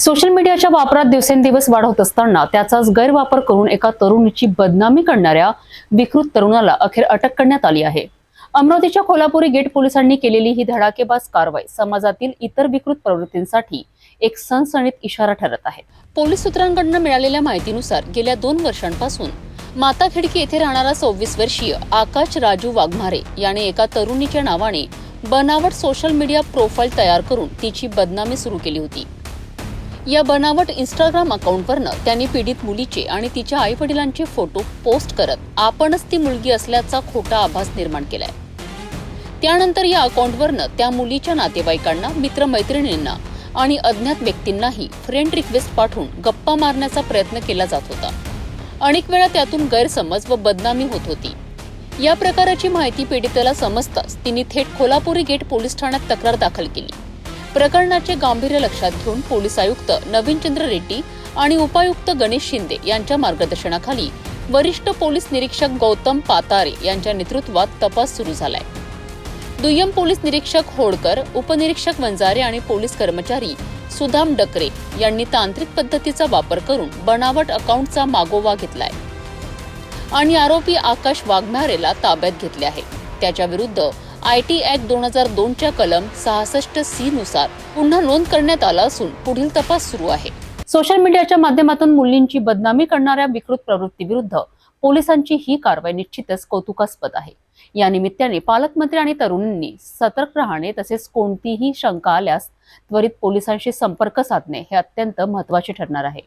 Social मीडियाच्या वापरात दिवसेंदिवस वाढ होत असताना त्याचाच गैरवापर करून एका तरुणीची बदनामी करणाऱ्या विकृत तरुणाला अखेर अटक करण्यात आली आहे। अमरावतीच्या कोल्हापुरी गेट पोलिसांनी केलेली ही धडाकेबाज कारवाई समाजातील इतर विकृत प्रवृत्तींसाठी एक सनसनीत इशारा ठरत आहे। पोलीस सूत्रांकडून मिळालेल्या माहितीनुसार गेल्या 2 वर्षांपासून माताखेडकी येथे राहणारा 26 वर्षीय आकाश राजू वाघमारे याने एका तरुणीच्या नावाने बनावट सोशल मीडिया प्रोफाइल तयार करून तिची बदनामी सुरू केली होती। या बनावट इंस्टाग्राम अकाउंटवरनं त्यांनी पीडित मुलीचे आणि तिच्या आई-वडिलांचे फोटो पोस्ट करत आपणच ती मुलगी असल्याचा खोटा आभास निर्माण केलाय। त्यानंतर या अकाउंटवरनं त्या मुलीच्या नातेवाईकांना, मित्रमैत्रिणींना आणि अज्ञात व्यक्तींनाही फ्रेंड रिक्वेस्ट पाठवून गप्पा मारण्याचा प्रयत्न केला जात होता। अनेक वेळा त्यातून गैरसमज व बदनामी होत होती। या प्रकाराची माहिती पीडितेला समजताच तिने थेट कोल्हापुरी गेट पोलीस ठाण्यात तक्रार दाखल केली। प्रकरणाचे गांभीर्य लक्षात घेऊन पोलीस आयुक्त नवीनचंद्र रेड्डी आणि उपायुक्त गणेश शिंदे यांच्या मार्गदर्शनाखाली वरिष्ठ पोलीस निरीक्षक गौतम पातारे यांच्या नेतृत्वात तपास सुरू झालाय। दुय्यम पोलीस निरीक्षक होडकर, उपनिरीक्षक वंजारे आणि पोलीस कर्मचारी सुदाम डकरे यांनी तांत्रिक पद्धतीचा वापर करून बनावट अकाउंटचा मागोवा घेतलाय आणि आरोपी आकाश वाघमारेला ताब्यात घेतले आहे। त्याच्या विरुद्ध IT ऍक्ट 2002 च्या कलम 66C नुसार गुन्हा नोंद करण्यात आला असून पुढील तपास सुरू आहे। सोशल मीडियाच्या माध्यमातून मुलींची बदनामी करणाऱ्या विकृत प्रवृत्तीविरुद्ध पोलिसांची ही कारवाई निश्चितच कौतुकास्पद आहे। या निमित्ताने पालकमंत्री आणि तरुणांनी सतर्क राहणे तसेच कोणतीही शंका आल्यास त्वरित पोलिसांशी संपर्क साधणे हे अत्यंत महत्त्वाचे ठरणार आहे।